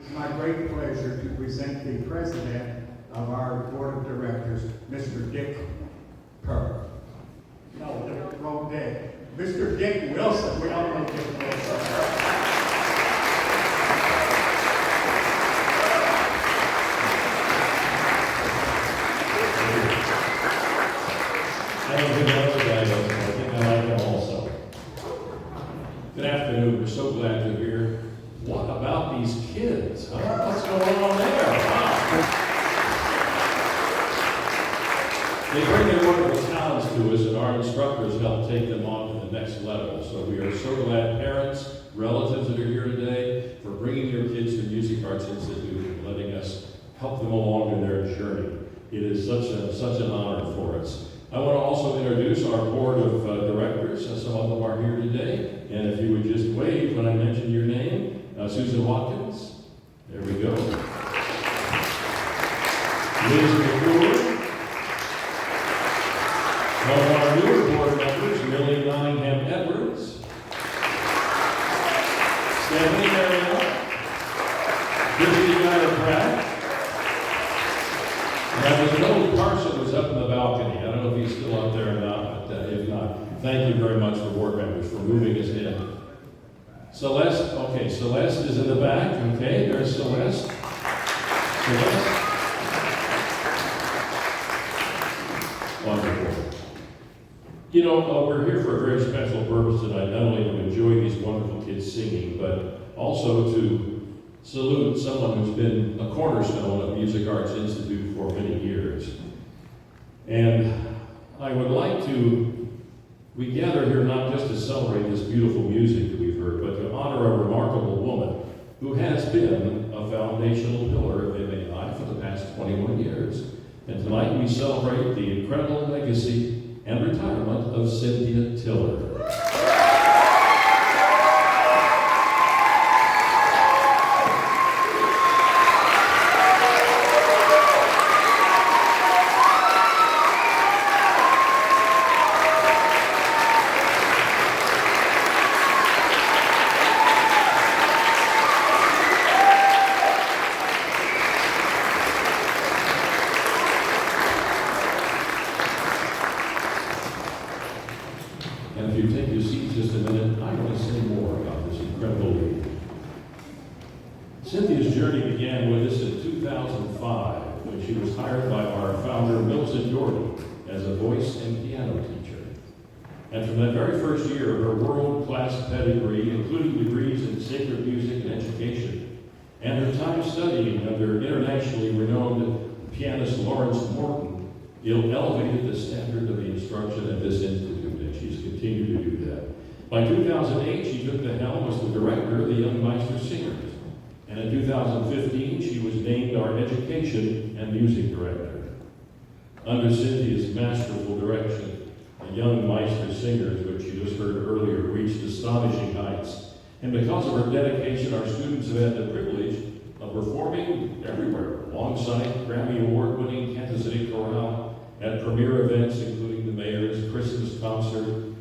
It's my great pleasure to present the president of our board of directors, Mr. Dick Perk. No, wrong day. Mr. Dick Wilson. We all know Dick Wilson. I don't think I think I like him also. Good afternoon. We're so glad you're here. What about these kids? Huh? What's going on there? Wow. They bring their wonderful talents to us, and our instructors help take them on to the next level. So we are so glad, parents, relatives that are here today, for bringing your kids to Music Arts Institute and letting us help them along in their journey. It is such an honor for us. I want to also introduce our board of directors. Some of them are here today. And if you would just wave when I mention your name. Susan Watkins. There we go. Liz McClure. One of our newer board members, Millie Nottingham Edwards. Stephanie Marriott. Christy Guyer Pratt. Now, there's no Carson was up in the balcony. I don't know if he's still up there or not, but if not, thank you very much for board members for moving us in. Celeste, okay, Celeste is in the back. Okay, there's Celeste. Wonderful. You know, we're here for a very special purpose tonight, not only to enjoy these wonderful kids singing, but also to salute someone who's been a cornerstone of Music Arts Institute for many years. And I would like we gather here not just to celebrate this beautiful music that we've heard, but to honor a remarkable woman who has been a foundational pillar of MAI for the past 21 years. And tonight we celebrate the incredible legacy and retirement of Cynthia Tiller. And if you take your seats just a minute, I want to say more about this incredible lady. Cynthia's journey began with us in 2005 when she was hired by our founder, Millicent Daughtery, as a voice and piano teacher. And from that very first year, her world-class pedigree, including degrees in sacred music and education, and her time studying under internationally renowned pianist Lawrence Morton, elevated the standard of the instruction at this institute. She's continued to do that. By 2008, she took the helm as the director of the Young MAIsterSingers. And in 2015, she was named our education and music director. Under Cynthia's masterful direction, the Young MAIsterSingers, which you just heard earlier, reached astonishing heights. And because of her dedication, our students have had the privilege of performing everywhere, alongside Grammy Award-winning Kansas City Chorale, at premier events including the mayor's Christmas concert,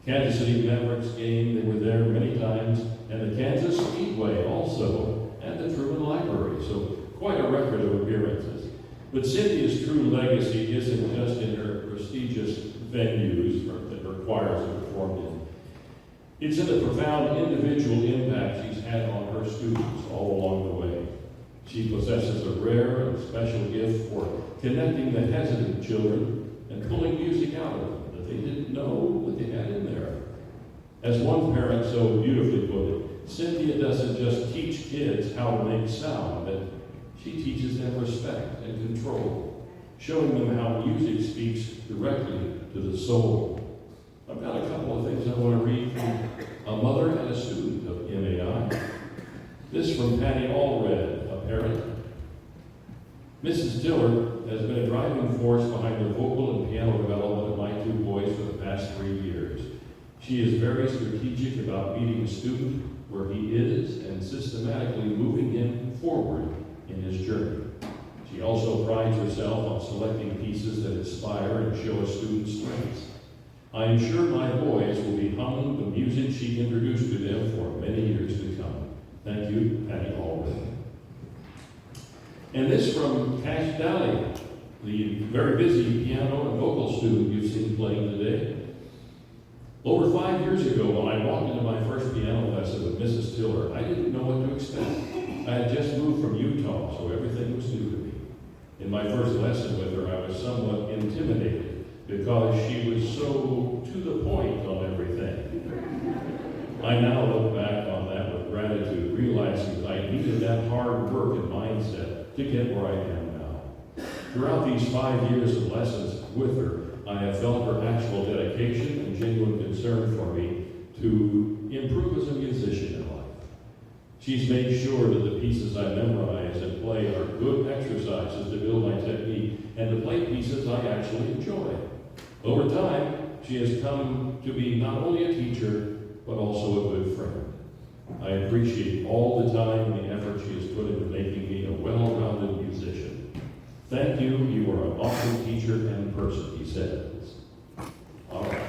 Kansas City Mavericks game, they were there many times, and the Kansas Speedway also, and the Truman Library. So quite a record of appearances. But Cynthia's true legacy isn't just in her prestigious venues that her choirs have performed in. It's in the profound individual impact she's had on her students all along the way. She possesses a rare and special gift for connecting the hesitant children and pulling music out of them that they didn't know that they had in there. As one parent so beautifully put it, Cynthia doesn't just teach kids how to make sound, but she teaches them respect and control, showing them how music speaks directly to the soul. I've got a couple of things I want to read from a mother and a student of MAI. This from Patty Allred, a parent. Mrs. Tiller has been a driving force behind the vocal and piano development of my two boys for the past 3 years. She is very strategic about meeting a student where he is and systematically moving him forward in his journey. She also prides herself on selecting pieces that inspire and show a student's strengths. I am sure my boys will be humming the music she introduced to them for many years to come. Thank you, Patty Allred. And this from Cash Daly, the very busy piano and vocal student you've seen playing today. Over 5 years ago, when I walked into my first piano lesson with Mrs. Tiller, I didn't know what to expect. I had just moved from Utah, so everything was new to me. In my first lesson with her, I was somewhat intimidated because she was so to the point on everything. I now look back on that with gratitude, realizing I needed that hard work and mindset to get where I am now. Throughout these 5 years of lessons with her, I have felt her actual dedication and genuine concern for me to improve as a musician in life. She's made sure that the pieces I memorize and play are good exercises to build my technique and to play pieces I actually enjoy. Over time, she has come to be not only a teacher, but also a good friend. I appreciate all the time and the effort she has put into making me a well-rounded musician. Thank you. You are an awesome teacher and person, he says. All right.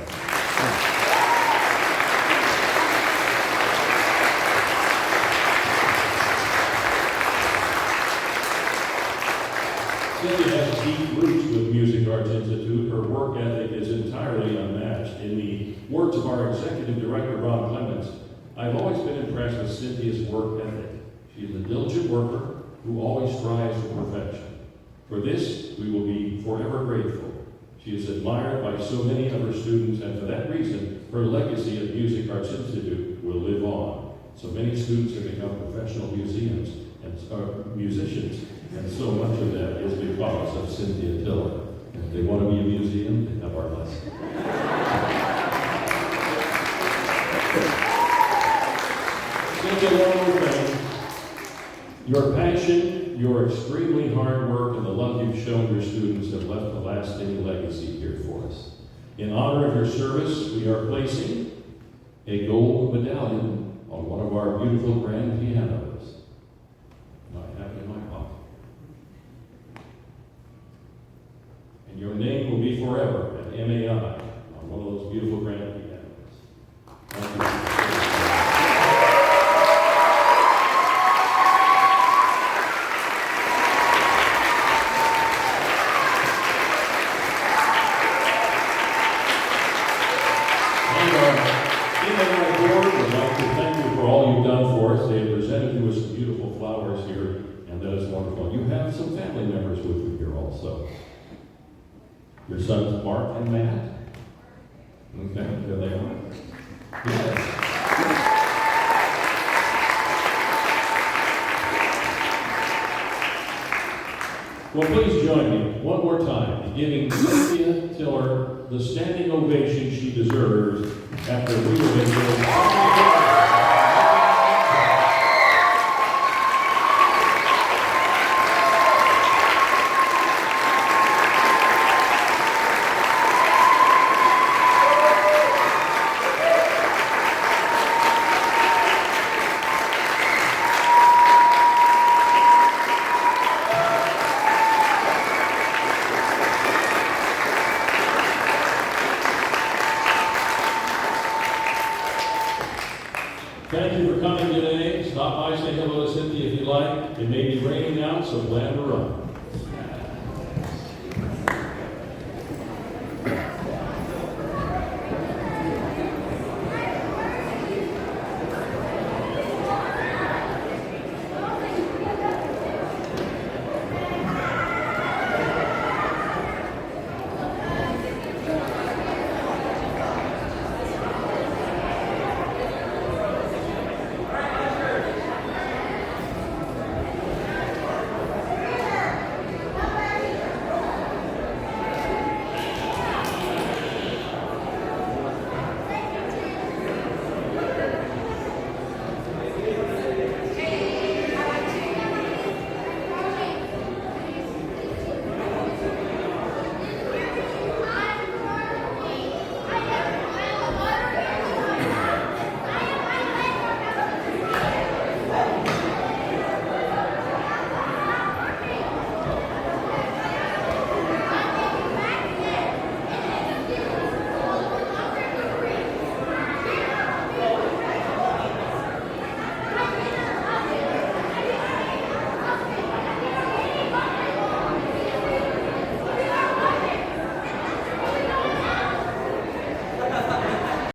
Cynthia has deep roots with Music Arts Institute. Her work ethic is entirely unmatched. In the words of our executive director, Ron Clements, I've always been impressed with Cynthia's work ethic. She is a diligent worker who always strives for perfection. For this, we will be forever grateful. She is admired by so many of her students, and for that reason, her legacy at Music Arts Institute will live on. So many students have become professional musicians, and so much of that is because of Cynthia Tiller. And if they want to be a museum, they have our lesson. Cynthia, one more thing. Your passion, your extremely hard work, and the love you've shown your students have left a lasting legacy here for us. In honor of your service, we are placing a gold medallion on one of our beautiful grand pianos. I have it in my pocket. And your name will be forever at MAI on one of those beautiful grand pianos. Thank you. Flowers here, and that is wonderful. You have some family members with you here also. Your sons Mark and Matt. Okay, there they are. Yes. Well, please join me one more time in giving Cynthia Tiller the standing ovation she deserves after we have been Thank you for coming today. Stop by, say hello to Cynthia if you like. It may be raining out, so plan to run.